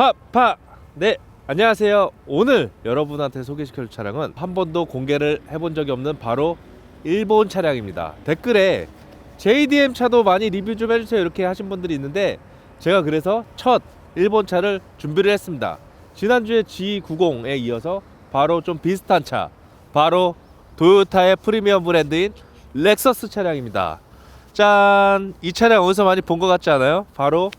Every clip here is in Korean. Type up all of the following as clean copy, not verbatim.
파파 네, 안녕하세요. 오늘 여러분한테 소개시켜줄 차량은 한 번도 공개를 해본 적이 없는 바로 일본 차량입니다. 댓글에 JDM 차도 많이 리뷰 좀 해주세요 이렇게 하신 분들이 있는데, 제가 그래서 첫 일본 차를 준비를 했습니다. 지난주에 G90에 이어서 바로 좀 비슷한 차, 바로 도요타의 프리미엄 브랜드인 렉서스 차량입니다. 짠! 이 차량 어디서 많이 본 것 같지 않아요? 바로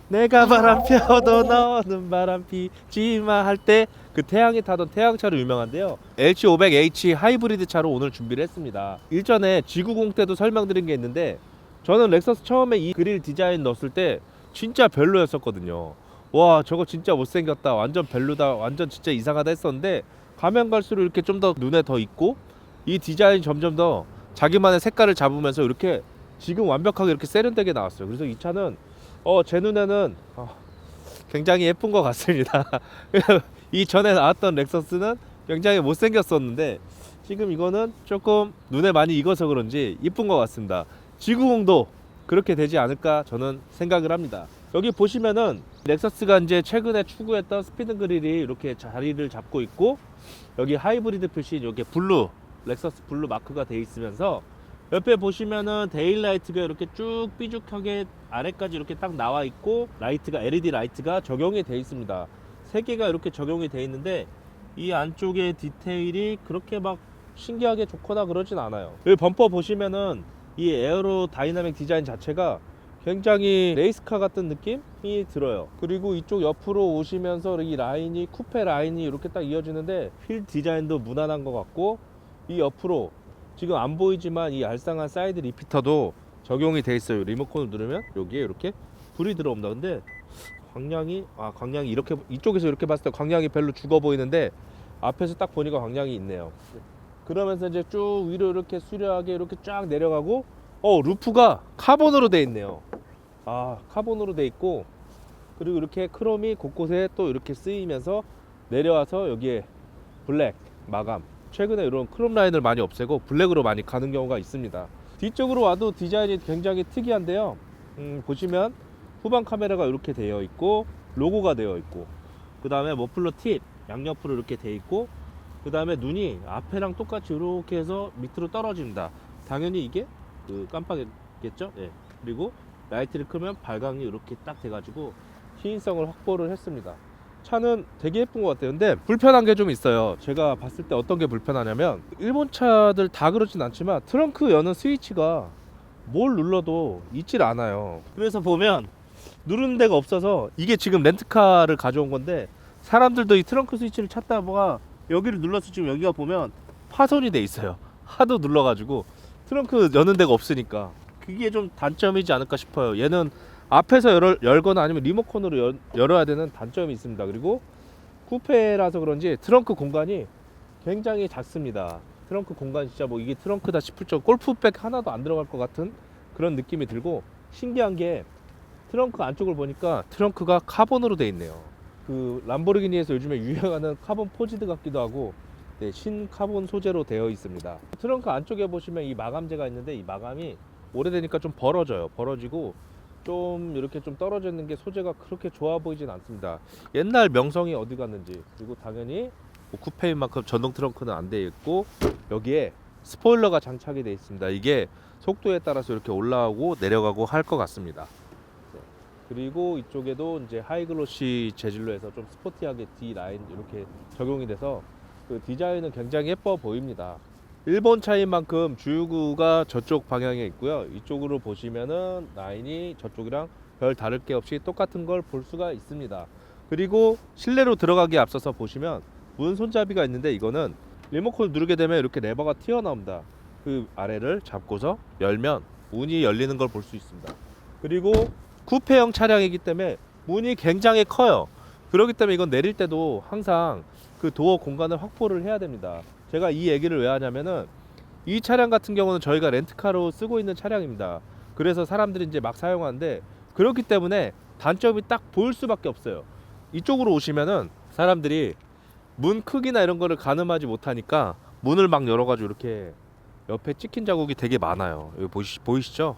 내가 바람 펴도 너는 바람 피지마 할 때 그 태양이 타던 태양차로 유명한데요. LC500H 하이브리드 차로 오늘 준비를 했습니다. 일전에 G90 때도 설명드린 게 있는데, 저는 렉서스 처음에 이 그릴 디자인 넣었을 때 진짜 별로였었거든요. 와, 저거 진짜 못생겼다, 완전 별로다, 완전 진짜 이상하다 했었는데, 가면 갈수록 이렇게 좀 더 눈에 더 익고 이 디자인이 점점 더 자기만의 색깔을 잡으면서 이렇게 지금 완벽하게 이렇게 세련되게 나왔어요. 그래서 이 차는 제 눈에는 굉장히 예쁜 것 같습니다. 이 전에 나왔던 렉서스는 굉장히 못생겼었는데, 지금 이거는 조금 눈에 많이 익어서 그런지 이쁜 것 같습니다. G90도 그렇게 되지 않을까 저는 생각을 합니다. 여기 보시면은 렉서스가 이제 최근에 추구했던 스피드 그릴이 이렇게 자리를 잡고 있고, 여기 하이브리드 표시, 이렇게 블루, 렉서스 블루 마크가 돼 있으면서 옆에 보시면은 데일라이트가 이렇게 쭉 삐죽하게 아래까지 이렇게 딱 나와 있고, 라이트가 LED 라이트가 적용이 돼 있습니다. 세 개가 이렇게 적용이 돼 있는데, 이 안쪽에 디테일이 그렇게 막 신기하게 좋거나 그러진 않아요. 여기 범퍼 보시면은 이 에어로 다이나믹 디자인 자체가 굉장히 레이스카 같은 느낌이 들어요. 그리고 이쪽 옆으로 오시면서 이 라인이 쿠페 라인이 이렇게 딱 이어지는데, 휠 디자인도 무난한 것 같고, 이 옆으로 지금 안 보이지만 이 알쌍한 사이드 리피터도 적용이 돼 있어요. 리모컨을 누르면 여기에 이렇게 불이 들어옵니다. 근데 광량이 이렇게 이쪽에서 이렇게 봤을 때 광량이 별로 죽어 보이는데, 앞에서 딱 보니까 광량이 있네요. 그러면서 이제 쭉 위로 이렇게 수려하게 이렇게 쫙 내려가고, 루프가 카본으로 돼 있네요. 카본으로 돼 있고, 그리고 이렇게 크롬이 곳곳에 또 이렇게 쓰이면서 내려와서 여기에 블랙 마감, 최근에 이런 크롬 라인을 많이 없애고 블랙으로 많이 가는 경우가 있습니다. 뒤쪽으로 와도 디자인이 굉장히 특이한데요. 보시면 후방 카메라가 이렇게 되어 있고, 로고가 되어 있고, 그 다음에 머플러 팁 양옆으로 이렇게 되어 있고, 그 다음에 눈이 앞에랑 똑같이 이렇게 해서 밑으로 떨어집니다. 당연히 이게 그 깜빡이겠죠. 예. 그리고 라이트를 끄면 발광이 이렇게 딱 돼가지고 시인성을 확보를 했습니다. 차는 되게 예쁜 것 같아요. 근데 불편한 게 좀 있어요. 제가 봤을 때 어떤 게 불편하냐면, 일본 차들 다 그렇진 않지만 트렁크 여는 스위치가 뭘 눌러도 있질 않아요. 그래서 보면 누르는 데가 없어서, 이게 지금 렌트카를 가져온 건데, 사람들도 이 트렁크 스위치를 찾다가 여기를 눌러서 지금 여기가 보면 파손이 돼 있어요. 하도 눌러가지고 트렁크 여는 데가 없으니까. 그게 좀 단점이지 않을까 싶어요. 얘는 앞에서 열거나 아니면 리모컨으로 열어야 되는 단점이 있습니다. 그리고 쿠페라서 그런지 트렁크 공간이 굉장히 작습니다. 트렁크 공간 진짜 뭐 이게 트렁크다 싶을 정도, 골프백 하나도 안 들어갈 것 같은 그런 느낌이 들고, 신기한 게 트렁크 안쪽을 보니까 트렁크가 카본으로 돼 있네요. 그 람보르기니에서 요즘에 유행하는 카본 포지드 같기도 하고, 신 카본 소재로 되어 있습니다. 트렁크 안쪽에 보시면 이 마감재가 있는데, 이 마감이 오래되니까 좀 벌어지고 좀 이렇게 좀 떨어져 있는 게 소재가 그렇게 좋아 보이진 않습니다. 옛날 명성이 어디 갔는지. 그리고 당연히 뭐 쿠페인 만큼 전동 트렁크는 안 돼 있고, 여기에 스포일러가 장착이 되어 있습니다. 이게 속도에 따라서 이렇게 올라오고 내려가고 할 것 같습니다. 그리고 이쪽에도 이제 하이글로시 재질로 해서 좀 스포티하게 D 라인 이렇게 적용이 돼서 그 디자인은 굉장히 예뻐 보입니다. 일본 차인 만큼 주유구가 저쪽 방향에 있고요. 이쪽으로 보시면은 라인이 저쪽이랑 별 다를 게 없이 똑같은 걸 볼 수가 있습니다. 그리고 실내로 들어가기에 앞서서 보시면 문 손잡이가 있는데, 이거는 리모컨을 누르게 되면 이렇게 레버가 튀어나옵니다. 그 아래를 잡고서 열면 문이 열리는 걸 볼 수 있습니다. 그리고 쿠페형 차량이기 때문에 문이 굉장히 커요. 그렇기 때문에 이건 내릴 때도 항상 그 도어 공간을 확보를 해야 됩니다. 제가 이 얘기를 왜 하냐면은, 이 차량 같은 경우는 저희가 렌트카로 쓰고 있는 차량입니다. 그래서 사람들이 이제 막 사용하는데, 그렇기 때문에 단점이 딱 보일 수밖에 없어요. 이쪽으로 오시면은 사람들이 문 크기나 이런 거를 가늠하지 못하니까 문을 막 열어가지고 이렇게 옆에 찍힌 자국이 되게 많아요. 여기 보이시죠?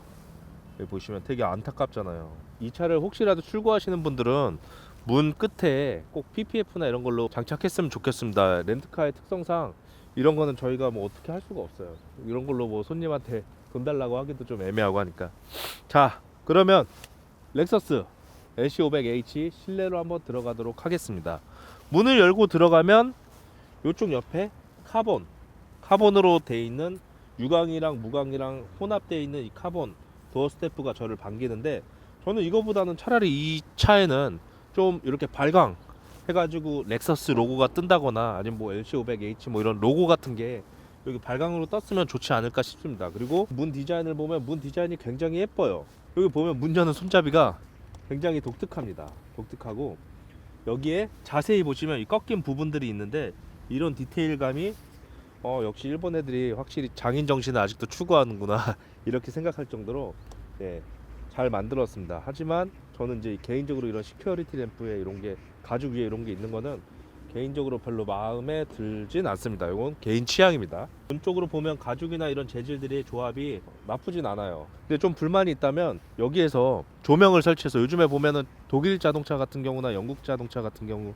여기 보시면 되게 안타깝잖아요. 이 차를 혹시라도 출고하시는 분들은 문 끝에 꼭 PPF나 이런 걸로 장착했으면 좋겠습니다. 렌트카의 특성상 이런 거는 저희가 뭐 어떻게 할 수가 없어요. 이런 걸로 뭐 손님한테 돈 달라고 하기도 좀 애매하고 하니까. 자, 그러면 렉서스 LC500H 실내로 한번 들어가도록 하겠습니다. 문을 열고 들어가면 이쪽 옆에 카본으로 돼 있는 유광이랑 무광이랑 혼합되어 있는 이 카본 도어 스태프가 저를 반기는데, 저는 이거보다는 차라리 이 차에는 좀 이렇게 발광 해가지고 렉서스 로고가 뜬다거나 아니면 뭐 LC500H 뭐 이런 로고 같은 게 여기 발광으로 떴으면 좋지 않을까 싶습니다. 그리고 문 디자인을 보면 문 디자인이 굉장히 예뻐요. 여기 보면 문 여는 손잡이가 굉장히 독특합니다. 독특하고 여기에 자세히 보시면 이 꺾인 부분들이 있는데, 이런 디테일감이 역시 일본 애들이 확실히 장인 정신을 아직도 추구하는구나 이렇게 생각할 정도로 잘 만들었습니다. 하지만 저는 이제 개인적으로 이런 시큐리티 램프에 이런 게 가죽 위에 이런 게 있는 거는 개인적으로 별로 마음에 들진 않습니다. 이건 개인 취향입니다. 왼쪽으로 보면 가죽이나 이런 재질들의 조합이 나쁘진 않아요. 근데 좀 불만이 있다면 여기에서 조명을 설치해서, 요즘에 보면은 독일 자동차 같은 경우나 영국 자동차 같은 경우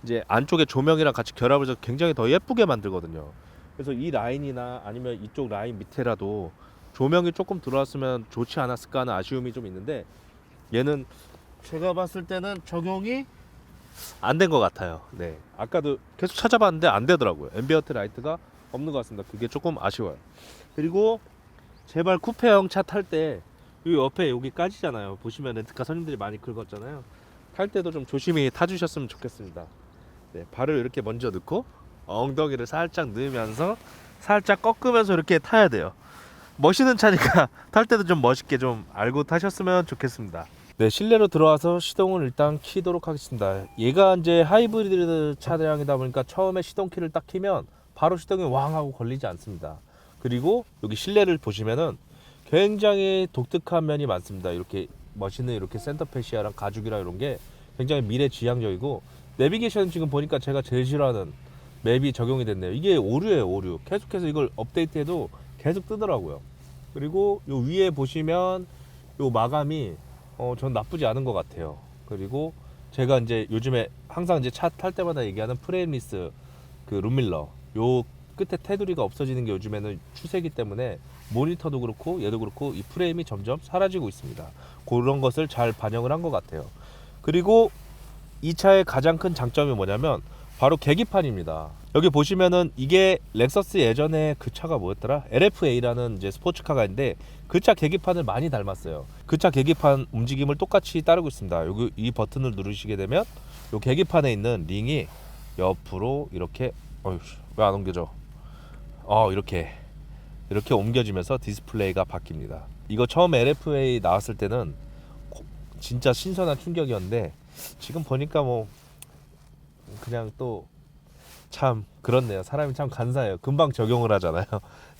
이제 안쪽에 조명이랑 같이 결합을 해서 굉장히 더 예쁘게 만들거든요. 그래서 이 라인이나 아니면 이쪽 라인 밑에라도 조명이 조금 들어왔으면 좋지 않았을까 하는 아쉬움이 좀 있는데, 얘는 제가 봤을 때는 적용이 안 된 것 같아요. 네, 아까도 계속 찾아봤는데 안 되더라고요. 앰비언트 라이트가 없는 것 같습니다. 그게 조금 아쉬워요. 그리고 제발 쿠페형 차 탈 때 이 옆에 여기 까지잖아요. 보시면 렌트카 손님들이 많이 긁었잖아요. 탈 때도 좀 조심히 타주셨으면 좋겠습니다. 네, 발을 이렇게 먼저 넣고 엉덩이를 살짝 넣으면서 살짝 꺾으면서 이렇게 타야 돼요. 멋있는 차니까 탈 때도 좀 멋있게 좀 알고 타셨으면 좋겠습니다. 네, 실내로 들어와서 시동을 일단 키도록 하겠습니다. 얘가 이제 하이브리드 차량이다 보니까 처음에 시동키를 딱 키면 바로 시동이 왕 하고 걸리지 않습니다. 그리고 여기 실내를 보시면은 굉장히 독특한 면이 많습니다. 이렇게 멋있는 이렇게 센터페시아랑 가죽이랑 이런 게 굉장히 미래지향적이고, 내비게이션 지금 보니까 제가 제일 싫어하는 맵이 적용이 됐네요. 이게 오류예요, 오류. 계속해서 이걸 업데이트해도 계속 뜨더라고요. 그리고 요 위에 보시면 요 마감이 전 나쁘지 않은 것 같아요. 그리고 제가 이제 요즘에 항상 이제 차 탈 때마다 얘기하는 프레임리스 그 룸밀러, 요 끝에 테두리가 없어지는 게 요즘에는 추세이기 때문에 모니터도 그렇고 얘도 그렇고 이 프레임이 점점 사라지고 있습니다. 그런 것을 잘 반영을 한 것 같아요. 그리고 이 차의 가장 큰 장점이 뭐냐면 바로 계기판입니다. 여기 보시면은 이게 렉서스 예전에 그 차가 뭐였더라? LFA라는 이제 스포츠카가 있는데 그 차 계기판을 많이 닮았어요. 그 차 계기판 움직임을 똑같이 따르고 있습니다. 여기 이 버튼을 누르시게 되면 요 계기판에 있는 링이 옆으로 이렇게 왜 안 옮겨져? 이렇게 옮겨지면서 디스플레이가 바뀝니다. 이거 처음 LFA 나왔을 때는 진짜 신선한 충격이었는데, 지금 보니까 뭐 그냥 또 참 그렇네요. 사람이 참 간사해요. 금방 적용을 하잖아요.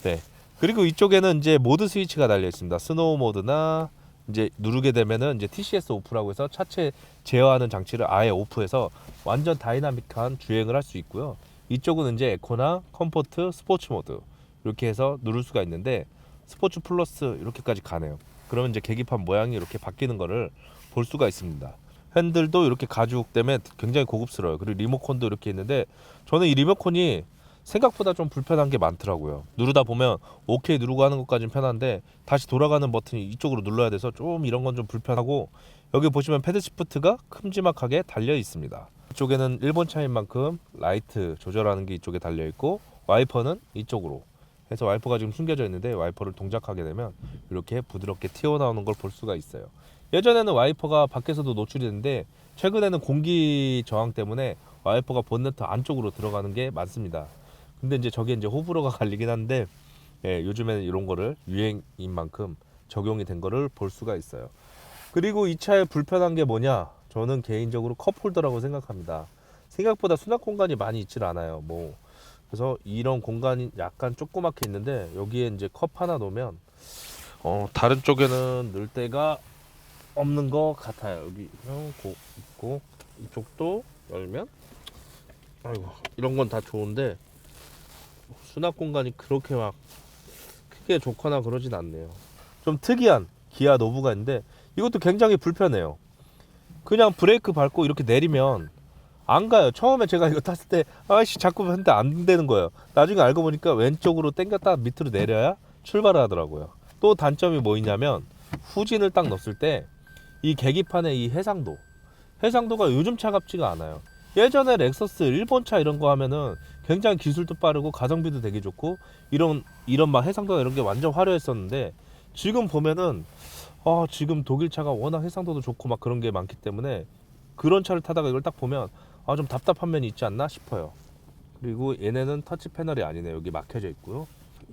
네. 그리고 이쪽에는 이제 모드 스위치가 달려 있습니다. 스노우 모드나 이제 누르게 되면은 이제 TCS 오프라고 해서 차체 제어하는 장치를 아예 오프해서 완전 다이나믹한 주행을 할 수 있고요. 이쪽은 이제 에코나 컴포트, 스포츠 모드 이렇게 해서 누를 수가 있는데, 스포츠 플러스 이렇게까지 가네요. 그러면 이제 계기판 모양이 이렇게 바뀌는 거를 볼 수가 있습니다. 핸들도 이렇게 가죽 때문에 굉장히 고급스러워요. 그리고 리모컨도 이렇게 있는데, 저는 이 리모컨이 생각보다 좀 불편한 게 많더라고요. 누르다 보면 OK 누르고 하는 것까지는 편한데 다시 돌아가는 버튼이 이쪽으로 눌러야 돼서 좀 이런 건 좀 불편하고, 여기 보시면 패드 시프트가 큼지막하게 달려 있습니다. 이쪽에는 일본 차인 만큼 라이트 조절하는 게 이쪽에 달려 있고, 와이퍼는 이쪽으로 해서 와이퍼가 지금 숨겨져 있는데 와이퍼를 동작하게 되면 이렇게 부드럽게 튀어나오는 걸 볼 수가 있어요. 예전에는 와이퍼가 밖에서도 노출이 됐는데 최근에는 공기 저항 때문에 와이퍼가 본네트 안쪽으로 들어가는 게 많습니다. 근데 이제 저게 이제 호불호가 갈리긴 한데, 요즘에는 이런 거를 유행인 만큼 적용이 된 거를 볼 수가 있어요. 그리고 이 차의 불편한 게 뭐냐? 저는 개인적으로 컵홀더라고 생각합니다. 생각보다 수납 공간이 많이 있질 않아요. 그래서 이런 공간이 약간 조그맣게 있는데 여기에 이제 컵 하나 놓으면 다른 쪽에는 넣을 데가 없는 것 같아요. 여기 있고 이쪽도 열면 이런 건 다 좋은데 수납 공간이 그렇게 막 크게 좋거나 그러진 않네요. 좀 특이한 기아 노브가 있는데 이것도 굉장히 불편해요. 그냥 브레이크 밟고 이렇게 내리면 안 가요. 처음에 제가 이거 탔을 때 아이씨 자꾸 했는데 안 되는 거예요. 나중에 알고 보니까 왼쪽으로 당겼다 밑으로 내려야 출발을 하더라고요. 또 단점이 뭐 있냐면 후진을 딱 넣었을 때 이 계기판의 이 해상도가 요즘 차갑지가 않아요. 예전에 렉서스 일본 차 이런 거 하면은 굉장히 기술도 빠르고 가성비도 되게 좋고 이런 막 해상도가 이런 게 완전 화려했었는데 지금 보면은 지금 독일 차가 워낙 해상도도 좋고 막 그런 게 많기 때문에 그런 차를 타다가 이걸 딱 보면 좀 답답한 면이 있지 않나 싶어요. 그리고 얘네는 터치 패널이 아니네. 여기 막혀져 있고요.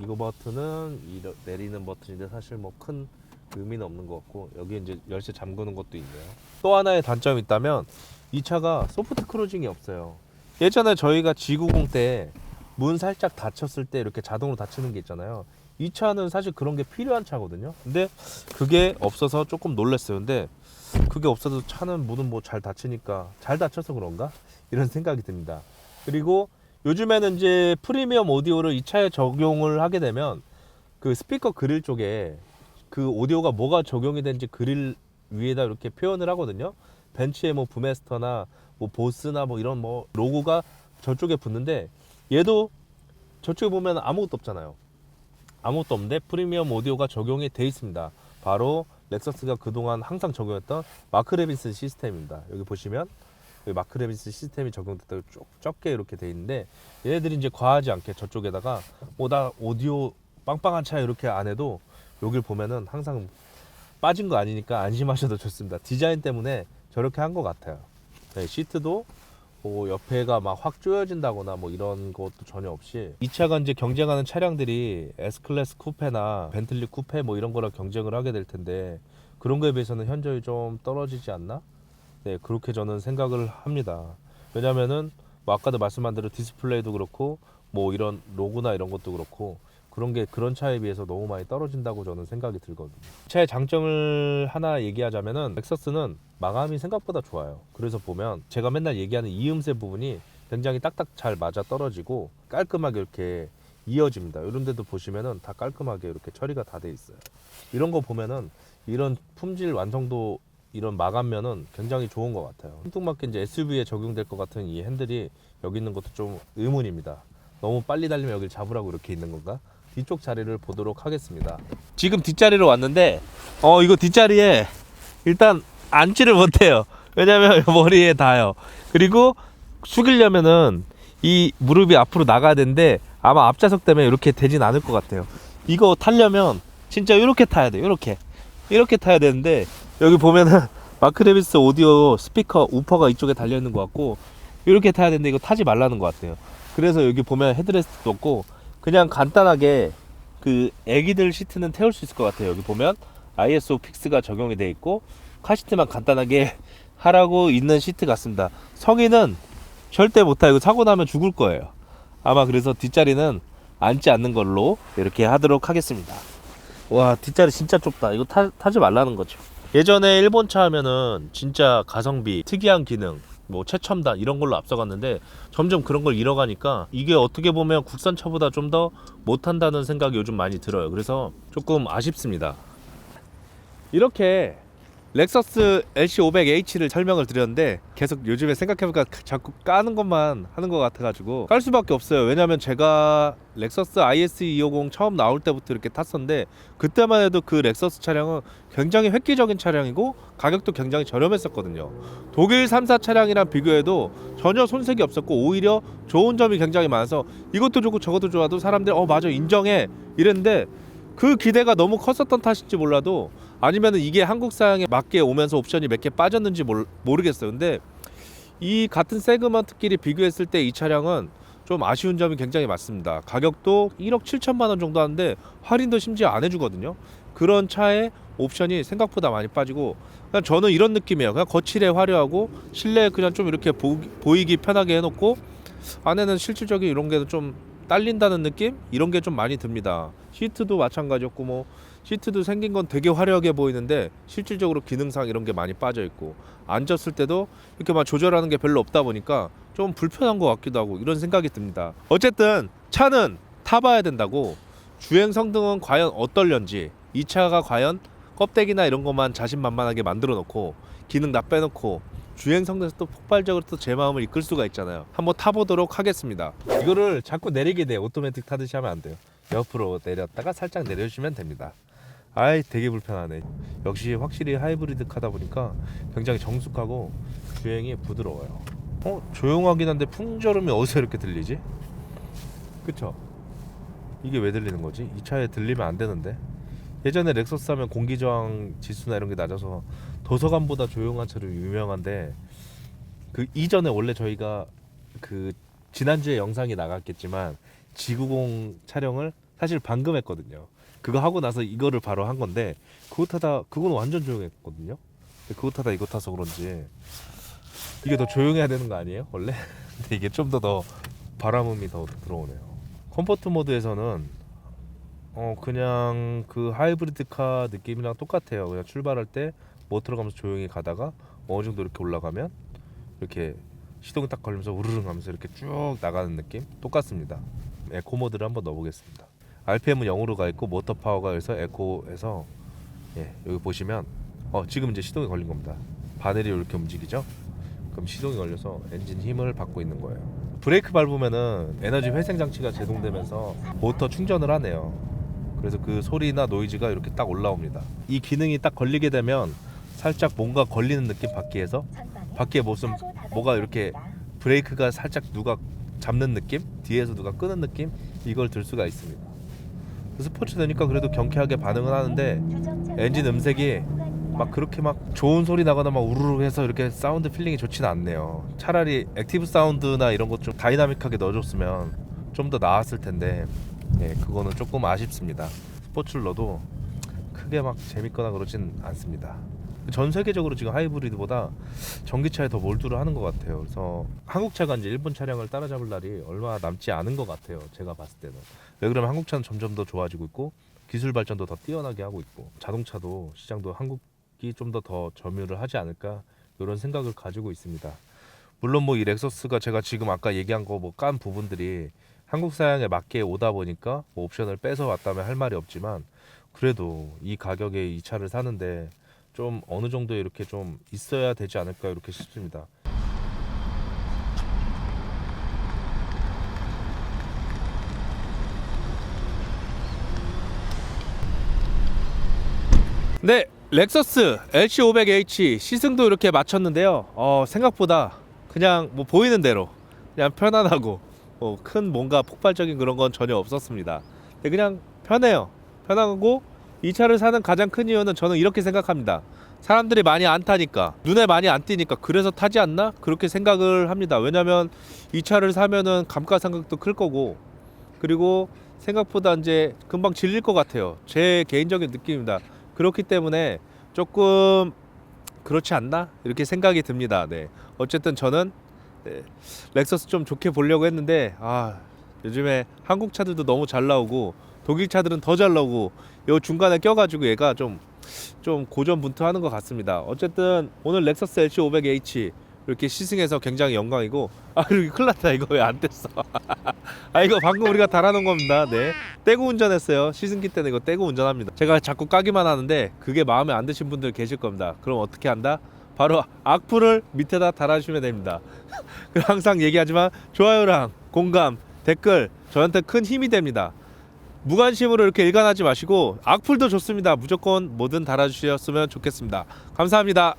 이거 버튼은 내리는 버튼인데 사실 뭐 큰 의미는 없는 것 같고 여기 이제 열쇠 잠그는 것도 있네요. 또 하나의 단점이 있다면 이 차가 소프트 크루징이 없어요. 예전에 저희가 G90 때 문 살짝 닫혔을 때 이렇게 자동으로 닫히는 게 있잖아요. 이 차는 사실 그런 게 필요한 차거든요. 근데 그게 없어서 조금 놀랐어요. 근데 그게 없어도 차는 문은 뭐 잘 닫히니까 잘 닫혀서 그런가? 이런 생각이 듭니다. 그리고 요즘에는 이제 프리미엄 오디오를 이 차에 적용을 하게 되면 그 스피커 그릴 쪽에 그 오디오가 뭐가 적용이 된지 그릴 위에다 이렇게 표현을 하거든요. 벤츠의 뭐 부메스터나 뭐 보스나 뭐 이런 뭐 로고가 저쪽에 붙는데 얘도 저쪽에 보면 아무것도 없잖아요. 아무것도 없는데 프리미엄 오디오가 적용이 돼 있습니다. 바로 렉서스가 그동안 항상 적용했던 마크 레빈슨 시스템입니다. 여기 보시면 여기 마크 레빈슨 시스템이 적용됐다고 쭉 적게 이렇게 돼 있는데 얘네들이 이제 과하지 않게 저쪽에다가 나 오디오 빵빵한 차 이렇게 안 해도 여길 보면은 항상 빠진 거 아니니까 안심하셔도 좋습니다. 디자인 때문에 저렇게 한 것 같아요. 네, 시트도 뭐 옆에가 막 확 조여진다거나 뭐 이런 것도 전혀 없이 이 차가 이제 경쟁하는 차량들이 S클래스 쿠페나 벤틀리 쿠페 뭐 이런 거랑 경쟁을 하게 될 텐데 그런 거에 비해서는 현저히 좀 떨어지지 않나? 네, 그렇게 저는 생각을 합니다. 왜냐면은 뭐 아까도 말씀한 대로 디스플레이도 그렇고 뭐 이런 로고나 이런 것도 그렇고 그런 게 그런 차에 비해서 너무 많이 떨어진다고 저는 생각이 들거든요. 차의 장점을 하나 얘기하자면은 렉서스는 마감이 생각보다 좋아요. 그래서 보면 제가 맨날 얘기하는 이음새 부분이 굉장히 딱딱 잘 맞아 떨어지고 깔끔하게 이렇게 이어집니다. 이런 데도 보시면은 다 깔끔하게 이렇게 처리가 다 돼 있어요. 이런 거 보면은 이런 품질 완성도 이런 마감면은 굉장히 좋은 것 같아요. 생뚱맞게 이제 SUV에 적용될 것 같은 이 핸들이 여기 있는 것도 좀 의문입니다. 너무 빨리 달리면 여기를 잡으라고 이렇게 있는 건가? 뒤쪽 자리를 보도록 하겠습니다. 지금 뒷자리로 왔는데 이거 뒷자리에 일단 앉지를 못해요. 왜냐면 머리에 닿아요. 그리고 숙이려면은 이 무릎이 앞으로 나가야 되는데 아마 앞좌석 때문에 이렇게 되진 않을 것 같아요. 이거 타려면 진짜 이렇게 타야 돼요. 이렇게 타야 되는데 여기 보면은 마크 레빈슨 오디오 스피커 우퍼가 이쪽에 달려 있는 것 같고 이렇게 타야 되는데 이거 타지 말라는 것 같아요. 그래서 여기 보면 헤드레스트도 없고 그냥 간단하게 그 애기들 시트는 태울 수 있을 것 같아요. 여기 보면 ISO 픽스가 적용이 돼 있고 카시트만 간단하게 하라고 있는 시트 같습니다. 성인은 절대 못 타요. 이거 사고 나면 죽을 거예요. 아마 그래서 뒷자리는 앉지 않는 걸로 이렇게 하도록 하겠습니다. 와, 뒷자리 진짜 좁다. 이거 타지 말라는 거죠. 예전에 일본 차 하면은 진짜 가성비, 특이한 기능, 뭐 최첨단 이런 걸로 앞서갔는데 점점 그런 걸 잃어가니까 이게 어떻게 보면 국산차보다 좀 더 못한다는 생각이 요즘 많이 들어요. 그래서 조금 아쉽습니다. 이렇게 렉서스 LC500H를 설명을 드렸는데 계속 요즘에 생각해보니까 자꾸 까는 것만 하는 것 같아가지고 깔 수밖에 없어요. 왜냐면 제가 렉서스 IS250 처음 나올 때부터 이렇게 탔었는데 그때만 해도 그 렉서스 차량은 굉장히 획기적인 차량이고 가격도 굉장히 저렴했었거든요. 독일 3사 차량이랑 비교해도 전혀 손색이 없었고 오히려 좋은 점이 굉장히 많아서 이것도 좋고 저것도 좋아도 사람들이 맞아 인정해 이랬는데 그 기대가 너무 컸었던 탓인지 몰라도 아니면 이게 한국 사양에 맞게 오면서 옵션이 몇 개 빠졌는지 모르겠어요. 근데 이 같은 세그먼트끼리 비교했을 때 이 차량은 좀 아쉬운 점이 굉장히 많습니다. 가격도 1억 7천만 원 정도 하는데 할인도 심지어 안 해주거든요. 그런 차에 옵션이 생각보다 많이 빠지고 그냥 저는 이런 느낌이에요. 그냥 거칠에 화려하고 실내에 그냥 좀 이렇게 보이기 편하게 해놓고 안에는 실질적인 이런 게 좀 딸린다는 느낌? 이런 게 좀 많이 듭니다. 시트도 마찬가지였고 뭐 시트도 생긴 건 되게 화려하게 보이는데 실질적으로 기능상 이런 게 많이 빠져 있고 앉았을 때도 이렇게 막 조절하는 게 별로 없다 보니까 좀 불편한 것 같기도 하고 이런 생각이 듭니다. 어쨌든 차는 타봐야 된다고 주행 성능은 과연 어떨런지 이 차가 과연 껍데기나 이런 것만 자신만만하게 만들어 놓고 기능 다 빼놓고 주행 성능에서 또 폭발적으로 또 제 마음을 이끌 수가 있잖아요. 한번 타보도록 하겠습니다. 이거를 자꾸 내리게 돼요. 오토매틱 타듯이 하면 안 돼요. 옆으로 내렸다가 살짝 내려주시면 됩니다. 아이 되게 불편하네. 역시 확실히 하이브리드 카다 보니까 굉장히 정숙하고 주행이 부드러워요. 조용하긴 한데 풍절음이 어디서 이렇게 들리지? 그쵸? 이게 왜 들리는 거지? 이 차에 들리면 안 되는데. 예전에 렉서스 하면 공기저항 지수나 이런 게 낮아서 도서관보다 조용한 차로 유명한데, 그 이전에 원래 저희가 그 지난주에 영상이 나갔겠지만 G90 촬영을 사실 방금 했거든요. 그거 하고 나서 이거를 바로 한 건데, 그거 타다 그건 완전 조용했거든요. 근데 그거 타다 이거 타서 그런지 이게 더 조용해야 되는 거 아니에요 원래? 근데 이게 좀 더 바람음이 더 들어오네요. 컴포트 모드에서는 그냥 그 하이브리드카 느낌이랑 똑같아요. 그냥 출발할 때 모터로 가면서 조용히 가다가 어느 정도 이렇게 올라가면 이렇게 시동이 딱 걸리면서 우르릉 하면서 이렇게 쭉 나가는 느낌 똑같습니다. 에코 모드를 한번 넣어보겠습니다. RPM은 0으로 가 있고 모터 파워가 그래서 에코에서 여기 보시면 지금 이제 시동이 걸린 겁니다. 바늘이 이렇게 움직이죠. 그럼 시동이 걸려서 엔진 힘을 받고 있는 거예요. 브레이크 밟으면은 에너지 회생 장치가 제동되면서 모터 충전을 하네요. 그래서 그 소리나 노이즈가 이렇게 딱 올라옵니다. 이 기능이 딱 걸리게 되면 살짝 뭔가 걸리는 느낌, 바퀴에서 바퀴에 무슨 뭐가 이렇게 브레이크가 살짝 누가 잡는 느낌, 뒤에서 누가 끄는 느낌, 이걸 들 수가 있습니다. 스포츠 되니까 그래도 경쾌하게 반응은 하는데 엔진 음색이 막 그렇게 막 좋은 소리 나거나 막 우르르 해서 이렇게 사운드 필링이 좋지는 않네요. 차라리 액티브 사운드나 이런 것 좀 다이나믹하게 넣어줬으면 좀 더 나았을 텐데 그거는 조금 아쉽습니다. 스포츠를 넣어도 크게 막 재밌거나 그러진 않습니다. 전 세계적으로 지금 하이브리드보다 전기차에 더 몰두를 하는 것 같아요. 그래서 한국차가 이제 일본 차량을 따라잡을 날이 얼마 남지 않은 것 같아요. 제가 봤을 때는. 왜 그러면 한국차는 점점 더 좋아지고 있고 기술 발전도 더 뛰어나게 하고 있고 자동차도 시장도 한국이 좀 더 점유를 하지 않을까 이런 생각을 가지고 있습니다. 물론 뭐 이 렉서스가 제가 지금 아까 얘기한 거 뭐 깐 부분들이 한국 사양에 맞게 오다 보니까 뭐 옵션을 빼서 왔다면 할 말이 없지만 그래도 이 가격에 이 차를 사는데 좀 어느 정도 이렇게 좀 있어야 되지 않을까 이렇게 싶습니다. 네, 렉서스 LC500H 시승도 이렇게 마쳤는데요. 생각보다 그냥 뭐 보이는 대로 그냥 편안하고 큰 뭔가 폭발적인 그런 건 전혀 없었습니다. 근데 그냥 편해요. 편하고 이 차를 사는 가장 큰 이유는 저는 이렇게 생각합니다. 사람들이 많이 안 타니까, 눈에 많이 안 띄니까 그래서 타지 않나? 그렇게 생각을 합니다. 왜냐면 이 차를 사면은 감가상각도 클 거고, 그리고 생각보다 이제 금방 질릴 것 같아요. 제 개인적인 느낌입니다. 그렇기 때문에 조금 그렇지 않나? 이렇게 생각이 듭니다. 어쨌든 저는 렉서스 좀 좋게 보려고 했는데 요즘에 한국 차들도 너무 잘 나오고 독일 차들은 더 잘 나오고 요 중간에 껴가지고 얘가 좀 고전분투하는 것 같습니다. 어쨌든 오늘 렉서스 LC500H 이렇게 시승해서 굉장히 영광이고 그리고 큰일 났다. 이거 왜 안 뗐어? 이거 방금 우리가 달아놓은 겁니다. 떼고 운전했어요. 시승기 때는 이거 떼고 운전합니다. 제가 자꾸 까기만 하는데 그게 마음에 안 드신 분들 계실 겁니다. 그럼 어떻게 한다? 바로 악플을 밑에다 달아주시면 됩니다. 항상 얘기하지만 좋아요랑 공감, 댓글 저한테 큰 힘이 됩니다. 무관심으로 이렇게 일관하지 마시고 악플도 좋습니다. 무조건 뭐든 달아주셨으면 좋겠습니다. 감사합니다.